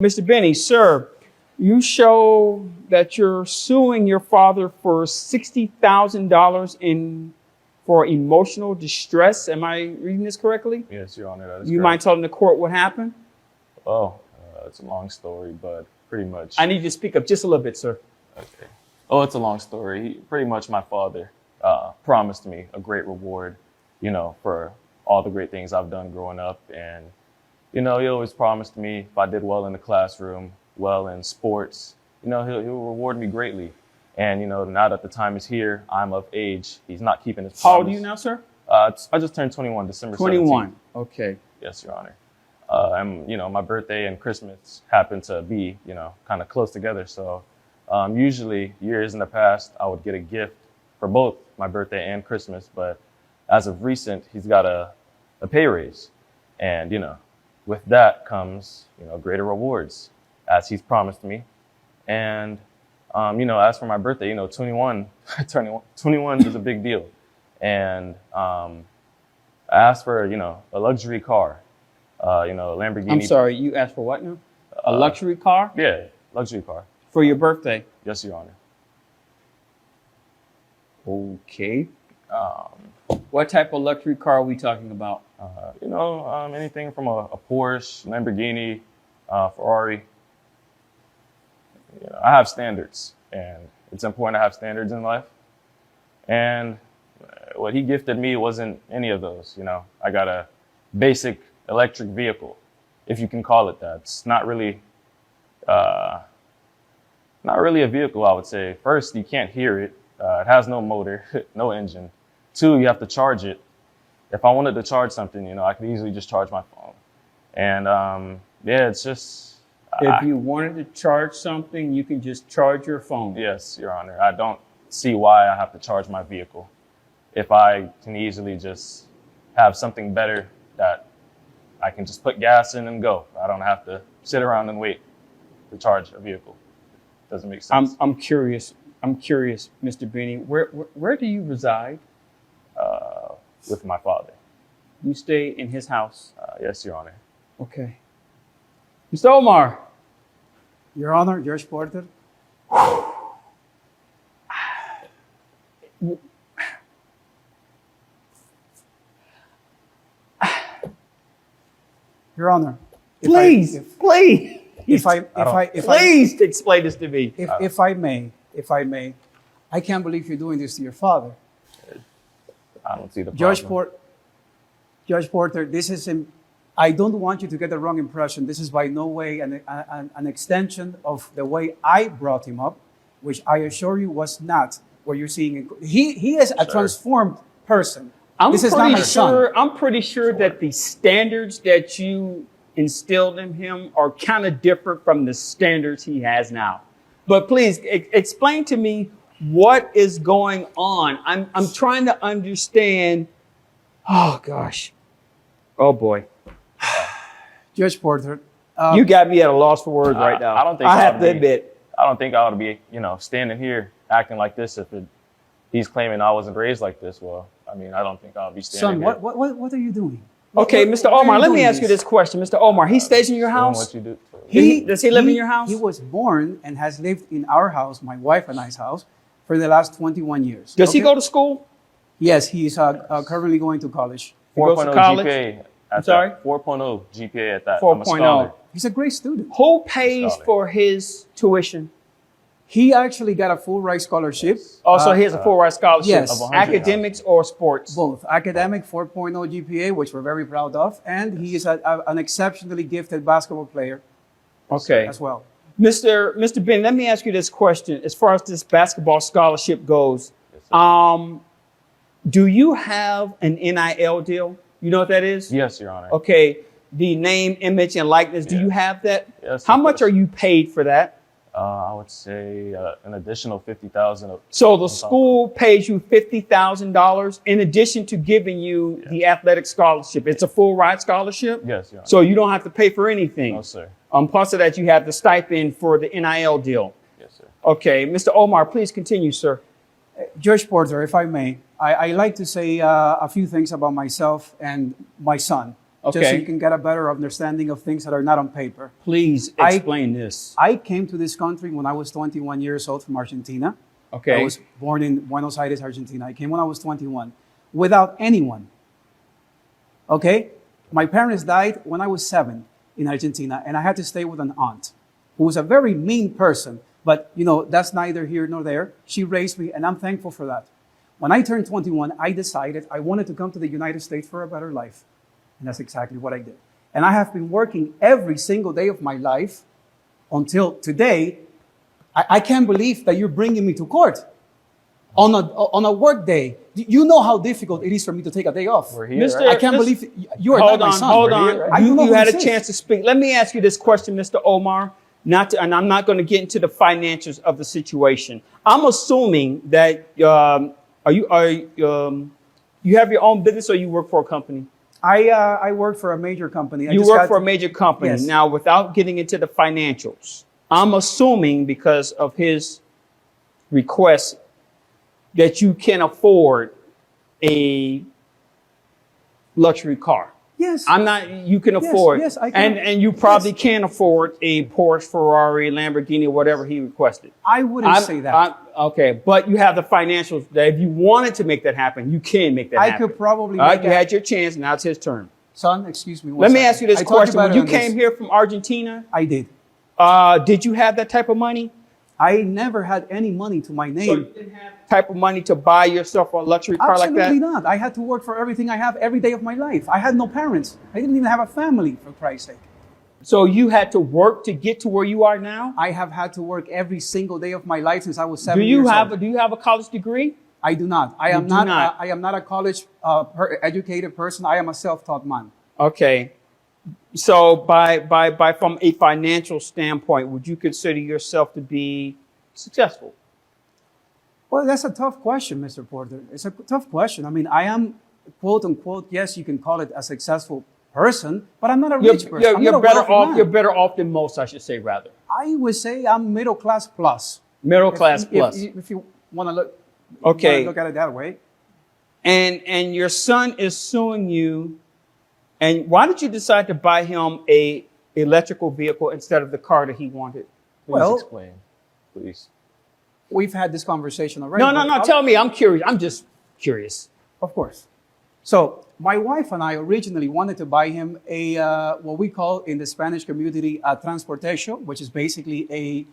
Mr. Benny, sir, you show that you're suing your father for $60,000 for emotional distress. Am I reading this correctly? Yes, Your Honor, that is You correct. mind telling the court what happened? Oh, it's a long story, but pretty much. I need you to speak up just a little bit, sir. Okay. Oh, it's a long story. Pretty much my father promised me a great reward, for all the great things I've done growing up. And, he always promised me if I did well in the classroom, well in sports, he'll reward me greatly. And, now that the time is here, I'm of age. He's not keeping his promise. How old are you now, sir? I just turned 21, December 21. 17th. Okay. Yes, Your Honor. And, my birthday and Christmas happen to be, kind of close together. So usually years in the past, I would get a gift for both my birthday and Christmas. But as of recent, he's got a pay raise. And, with that comes, greater rewards, as he's promised me. And, as for my birthday, 21, turning 21 is a big deal. And I asked for, a luxury car, Lamborghini. I'm sorry, you asked for what now? A luxury car? Yeah, luxury car. For your birthday? Yes, Your Honor. Okay. What type of luxury car are we talking about? Anything from a Porsche, Lamborghini, Ferrari. I have standards, and it's important to have standards in life. And what he gifted me wasn't any of those. I got a basic electric vehicle, if you can call it that. It's not really a vehicle, I would say. First, you can't hear it. It has no motor, no engine. 2, you have to charge it. If I wanted to charge something, I could easily just charge my phone. And it's just. If you wanted to charge something, you can just charge your phone. Yes, Your Honor. I don't see why I have to charge my vehicle if I can easily just have something better that I can just put gas in and go. I don't have to sit around and wait to charge a vehicle. Doesn't make sense. I'm curious, Mr. Benny. Where do you reside? With my father. You stay in his house? Yes, Your Honor. Okay. Mr. Omar. Your Honor, Judge Porter. Your Honor. Please. If I Please explain this to me. if I may, I can't believe you're doing this to your father. I don't see the problem. Judge Porter, I don't want you to get the wrong impression. This is by no way an extension of the way I brought him up, which I assure you was not what you're seeing. He is a transformed person. This is not my son. I'm pretty sure that the standards that you instilled in him are kind of different from the standards he has now. But please explain to me what is going on. I'm trying to understand. Oh gosh. Oh boy. Judge Porter. You got me at a loss for words right now. I don't think I have to admit. I don't think I ought to be, standing here acting like this if he's claiming I wasn't raised like this. Well, I don't think I'll be standing Son, here. what are you doing? Okay, Mr. Why are Omar, you let me doing ask you this question. Mr. Omar, he stays in your Doing house? what you do. Does he live in your house? He was born and has lived in our house, my wife and I's house, for the last 21 years. Does he Okay? go to school? Yes, he is currently going to college. He goes to 4.0 college? GPA. I'm sorry? 4.0 GPA at that. I'm a 4.0. scholar. He's a great student. Who pays Scholar. for his tuition? He actually got a full ride scholarship. Also, he has a full ride scholarship. yes. Of 100 Academics or sports? Both academic 4.0 GPA, which we're very proud of, and he is an exceptionally gifted basketball player Okay. as well. Mr. Ben, let me ask you this question. As far as this basketball scholarship goes, Yes, sir. do you have an NIL deal? You know what that is? Yes, Your Honor. Okay. The name, image, and likeness. Do Yeah. you have that? Yes, How of much course. are you paid for that? I would say an additional $50,000. So the school pays you $50,000 in addition to giving you the athletic scholarship. It's a full ride scholarship. Yes, Your Honor. So you don't have to pay for anything. No, sir. Plus of that, you have the stipend for the NIL deal. Yes, sir. Okay, Mr. Omar, please continue, sir. Judge Porter, if I may, I like to say a few things about myself and my son. just so Okay. you can get a better understanding of things that are not on paper. Please I- explain this. I came to this country when I was 21 years old from Argentina. Okay. I was born in Buenos Aires, Argentina. I came when I was 21 without anyone. Okay? My parents died when I was 7 in Argentina, and I had to stay with an aunt who was a very mean person. But, you know, that's neither here nor there. She raised me, and I'm thankful for that. When I turned 21, I decided I wanted to come to the United States for a better life. And that's exactly what I did. And I have been working every single day of my life until today. I can't believe that you're bringing me to court on a work day. You know how difficult it is for me to take a day off. We're here, Mr. right? I can't Mr. believe you are Hold not my on, son. hold We're on. here, right? I don't know You who had a this chance is. to speak. Let me ask you this question, Mr. Omar. And I'm not going to get into the financials of the situation. I'm assuming that you have your own business or you work for a company? I work for a major company. I You just work got for a to- major company. Yes. Now, without getting into the financials, I'm assuming because of his request that you can afford a luxury car. Yes. I'm not, you can afford, yes, I can. and you probably can afford a Porsche, Ferrari, Lamborghini, whatever he requested. I wouldn't say that. Okay, but you have the financials that if you wanted to make that happen, you can make that I happen. could probably All right, make you that- had your chance, now it's his turn. Son, excuse me. one Let me second. ask you this I talked question. about When it you on came this. here from Argentina, I did. did you have that type of money? I never had any money to my So name. you didn't have that type of money to buy yourself a luxury car like Absolutely that? not. I had to work for everything I have every day of my life. I had no parents. I didn't even have a family, for Christ's sake. So you had to work to get to where you are now? I have had to work every single day of my life since I was 7 Do you years have old. do you have a college degree? I do not. I am do not. not. I am not a college educated person. I am a self-taught man. Okay. So by from a financial standpoint, would you consider yourself to be successful? Well, that's a tough question, Mr. Porter. It's a tough question. I mean, I am, quote unquote, yes, you can call it a successful person, but I'm not a rich person. I'm not a You're better wealthy off. man. You're better off than most, I should say, rather. I would say I'm middle class plus. Middle class If- plus. If you want to look, Okay. look at it that way. And your son is suing you. And why did you decide to buy him a electrical vehicle instead of the car that he wanted? Please Well- explain, please. We've had this conversation already. No, no, but no. I'll- Tell me. I'm curious. I'm just curious. Of course. So my wife and I originally wanted to buy him a what we call in the Spanish community a transportation, which is basically a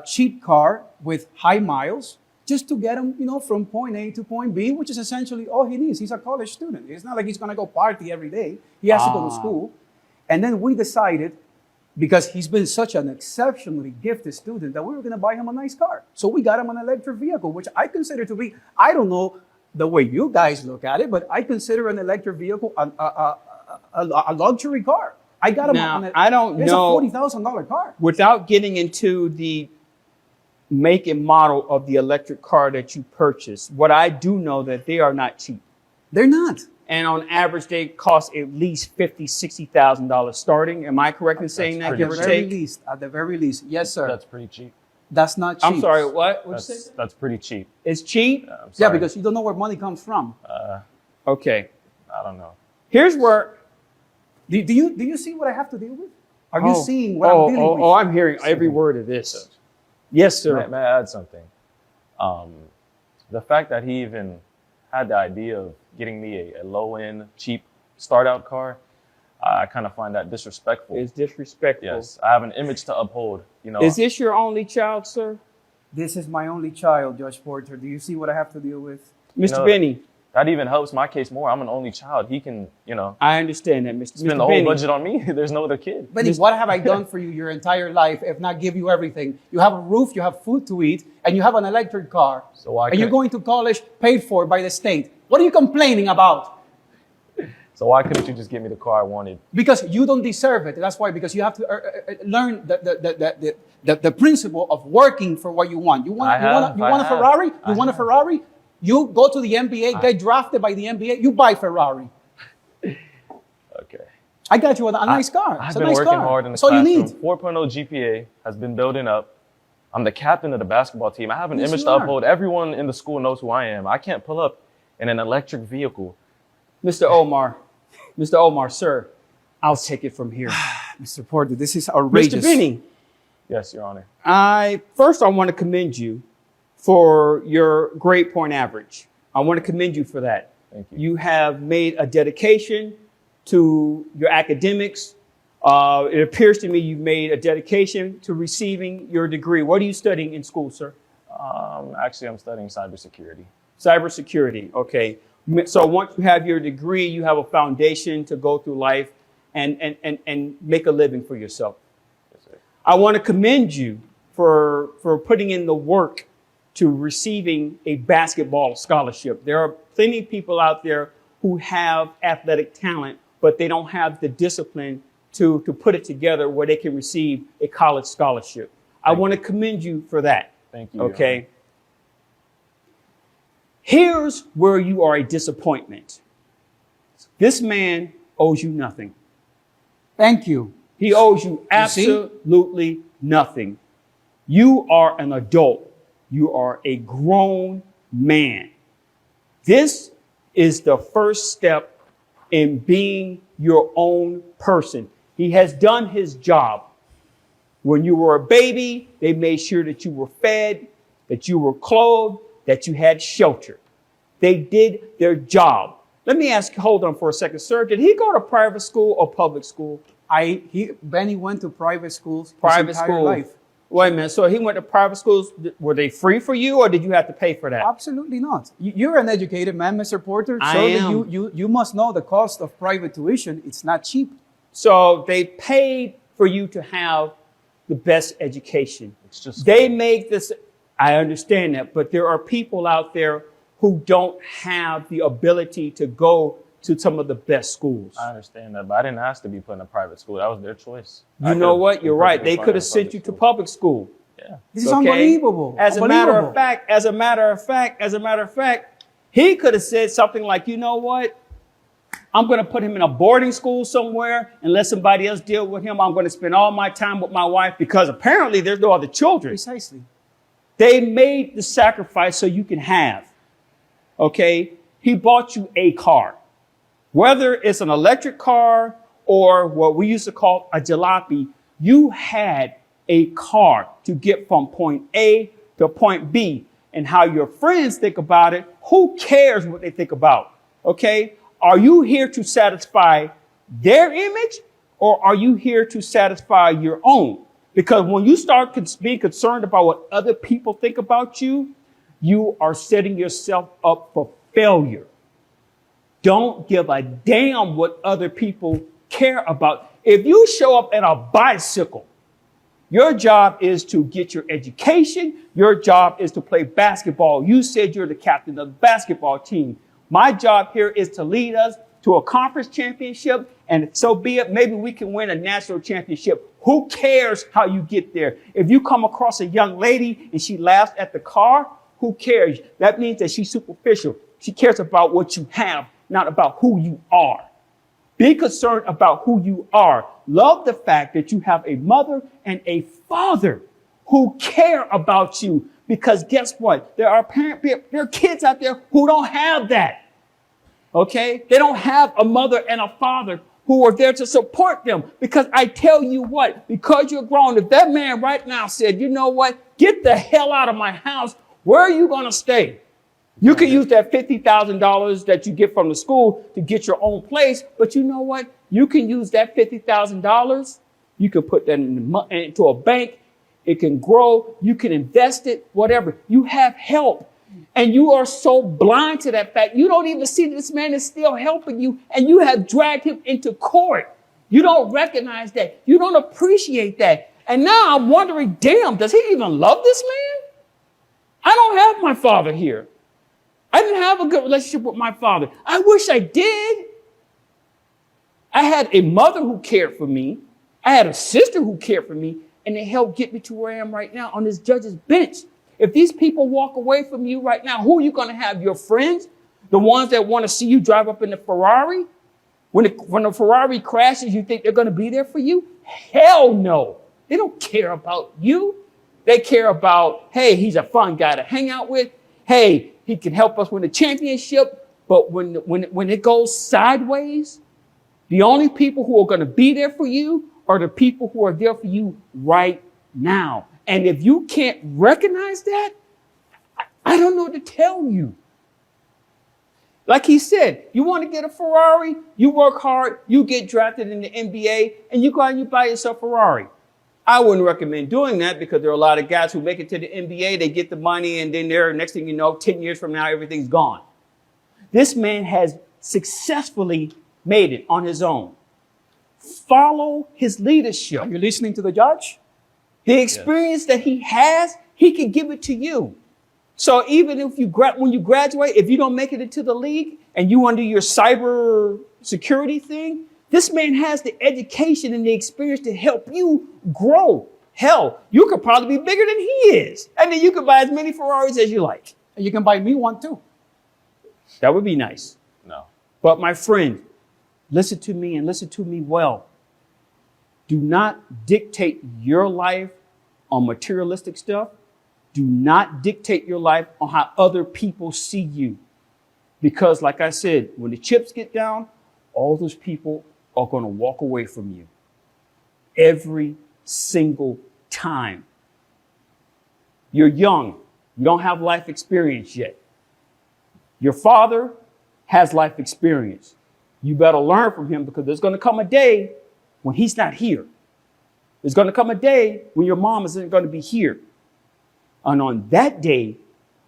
cheap car with high miles, just to get him, you know, from point A to point B, which is essentially all he needs. He's a college student. It's not like he's going to go party every day. He has to go to school. And then we decided, because he's been such an exceptionally gifted student, that we were going to buy him a nice car. So we got him an electric vehicle, which I consider to be, I don't know the way you guys look at it, but I consider an electric vehicle a luxury car. I got him Now, on I don't it's know- a $40,000 car. Without getting into the make and model of the electric car that you purchased, what I do know that they are not cheap. They're not. And on average, they cost at least $50,000, $60,000 starting. Am I correct in saying that, pretty give or take? At the very least. Yes, sir. That's pretty cheap. That's not cheap. I'm sorry, what? What'd you say? That's pretty cheap. It's cheap? I'm Yeah, sorry. because you don't know where money comes from. Okay. I don't know. Here's where... Do you see what I have to deal with? Are you seeing what I'm dealing with? Oh, I'm hearing every word of this. Yes, sir. May I add something? The fact that he even had the idea of getting me a low-end, cheap start-out car, I kind of find that disrespectful. It's disrespectful. Yes, I have an image to uphold. You know, Is this your only child, sir? This is my only child, Judge Porter. Do you see what I have to deal with? Mr. No. Benny, that even helps my case more. I'm an only child. He can, you know, I understand that, Mr. spend Mr. the whole Benny. budget on me. There's no other kid. Benny, what have I done for you your entire life if not give you everything? You have a roof, you have food to eat, and you have an electric car. So why and you're couldn't- going to college paid for by the state. What are you complaining about? So why couldn't you just give me the car I wanted? Because you don't deserve it. That's why, because you have to learn the principle of working for what you want. You want a Ferrari? You want a Ferrari? You go to the NBA, get drafted by the NBA, you buy Ferrari. Okay. I got you a nice car. I've It's a been nice working car. hard in the That's all you classroom. need. 4.0 GPA has been building up. I'm the captain of the basketball team. I have an Yes, image you to are. uphold. Everyone in the school knows who I am. I can't pull up in an electric vehicle. Mr. Omar, Mr. Omar, sir, I'll take it from here. Mr. Porter, this is outrageous. Mr. Benny, Yes, Your Honor. I want to commend you for your grade point average. I want to commend you for that. Thank you. You have made a dedication to your academics. It appears to me you've made a dedication to receiving your degree. What are you studying in school, sir? Actually, I'm studying cybersecurity. Cybersecurity. Okay. So once you have your degree, you have a foundation to go through life and make a living for yourself. Yes, sir. I want to commend you for putting in the work to receiving a basketball scholarship. There are plenty of people out there who have athletic talent, but they don't have the discipline to put it together where they can receive a college scholarship. I want to commend you for that. Thank you. Your Okay. Honor. Here's where you are a disappointment. This man owes you nothing. Thank you. He owes you see? absolutely nothing. You are an adult. You are a grown man. This is the first step in being your own person. He has done his job. When you were a baby, they made sure that you were fed, that you were clothed, that you had shelter. They did their job. Let me ask, hold on for a second, sir. Did he go to private school or public school? Benny went to private schools Private his entire school. life. Wait a minute. So he went to private schools. Were they free for you or did you have to pay for that? Absolutely not. You're an educated man, Mr. Porter. I Surely am. you must know the cost of private tuition. It's not cheap. So they paid for you to have the best education. It's just They make this, I understand that, but there are people out there who don't have the ability to go to some of the best schools. I understand that, but I didn't ask to be put in a private school. That was their choice. You know what? You're right. They could have sent you to public school. Yeah. This is Okay? unbelievable. As a matter of Unbelievable. fact, he could have said something like, you know what? I'm going to put him in a boarding school somewhere and let somebody else deal with him. I'm going to spend all my time with my wife because apparently there's no other children. Precisely. They made the sacrifice so you can have. Okay? He bought you a car. Whether it's an electric car or what we used to call a jalopy, you had a car to get from point A to point B. And how your friends think about it, who cares what they think about? Okay? Are you here to satisfy their image or are you here to satisfy your own? Because when you start being concerned about what other people think about you, you are setting yourself up for failure. Don't give a damn what other people care about. If you show up in a bicycle, your job is to get your education. Your job is to play basketball. You said you're the captain of the basketball team. My job here is to lead us to a conference championship, and so be it. Maybe we can win a national championship. Who cares how you get there? If you come across a young lady and she laughs at the car, who cares? That means that she's superficial. She cares about what you have, not about who you are. Be concerned about who you are. Love the fact that you have a mother and a father who care about you. Because guess what? There are kids out there who don't have that. Okay? They don't have a mother and a father who are there to support them. Because I tell you what, because you're grown, if that man right now said, you know what, get the hell out of my house, where are you going to stay? You can use that $50,000 that you get from the school to get your own place. But you know what? You can use that $50,000. You can put that into a bank. It can grow. You can invest it, whatever. You have help. And you are so blind to that fact. You don't even see that this man is still helping you. And you have dragged him into court. You don't recognize that. You don't appreciate that. And now I'm wondering, damn, does he even love this man? I don't have my father here. I didn't have a good relationship with my father. I wish I did. I had a mother who cared for me. I had a sister who cared for me, and they helped get me to where I am right now on this judge's bench. If these people walk away from you right now, who are you going to have? Your friends? The ones that want to see you drive up in the Ferrari? When the Ferrari crashes, you think they're going to be there for you? Hell no. They don't care about you. They care about, hey, he's a fun guy to hang out with. Hey, he can help us win the championship. But when it goes sideways, The only people who are going to be there for you are the people who are there for you right now. And if you can't recognize that, I don't know what to tell you. Like he said, you want to get a Ferrari, you work hard, you get drafted in the NBA, and you go out and you buy yourself a Ferrari. I wouldn't recommend doing that because there are a lot of guys who make it to the NBA, they get the money, and then next thing you know, 10 years from now, everything's gone. This man has successfully made it on his own. Follow his leadership. Are you listening to the judge? The experience that he has, he can give it to you. So even if when you graduate, if you don't make it into the league and you want to do your cyber security thing, this man has the education and the experience to help you grow. Hell, you could probably be bigger than he is. And then you could buy as many Ferraris as you like. And you can buy me one too. That would be nice. No. But my friend, listen to me and listen to me well. Do not dictate your life on materialistic stuff. Do not dictate your life on how other people see you. Because like I said, when the chips get down, all those people are going to walk away from you. Every single time. You're young. You don't have life experience yet. Your father has life experience. You better learn from him because there's going to come a day when he's not here. There's going to come a day when your mom isn't going to be here. And on that day,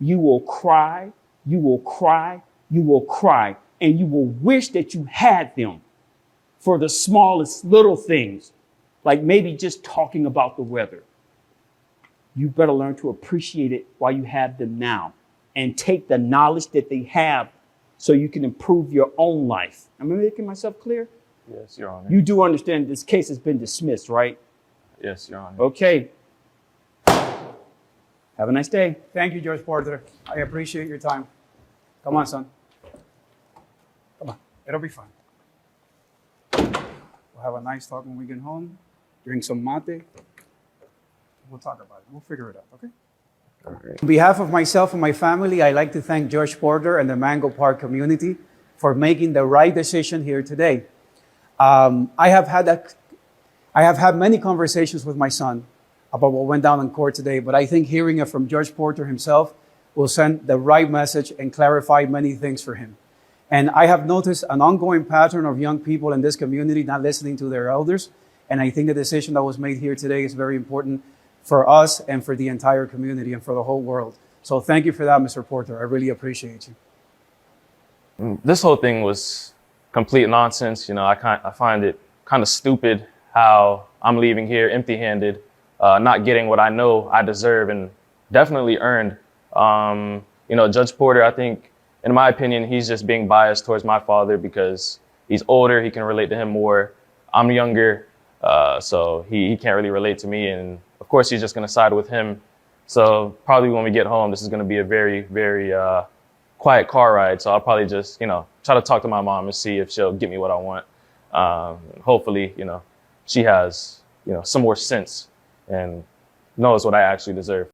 you will cry, you will cry, you will cry, and you will wish that you had them for the smallest little things, like maybe just talking about the weather. You better learn to appreciate it while you have them now and take the knowledge that they have so you can improve your own life. Am I making myself clear? Yes, Your Honor. You do understand this case has been dismissed, right? Yes, Your Honor. Okay. Have a nice day. Thank you, Judge Porter. I appreciate your time. Come on, son. Come on. It'll be fun. We'll have a nice talk when we get home. Drink some mate. We'll talk about it. We'll figure it out, okay? All right. On behalf of myself and my family, I'd like to thank Judge Porter and the Mango Park community for making the right decision here today. I have had many conversations with my son about what went down in court today, but I think hearing it from Judge Porter himself will send the right message and clarify many things for him. And I have noticed an ongoing pattern of young people in this community not listening to their elders. And I think the decision that was made here today is very important for us and for the entire community and for the whole world. So thank you for that, Mr. Porter. I really appreciate you. This whole thing was complete nonsense. You know, I find it kind of stupid how I'm leaving here empty-handed, not getting what I know I deserve and definitely earned. You know, Judge Porter, I think, in my opinion, he's just being biased towards my father because he's older, he can relate to him more. I'm younger, so he can't really relate to me. And of course, he's just going to side with him. So probably when we get home, this is going to be a very, very quiet car ride. So I'll probably just, you know, try to talk to my mom and see if she'll get me what I want. Hopefully, you know, she has, you know, some more sense and knows what I actually deserve.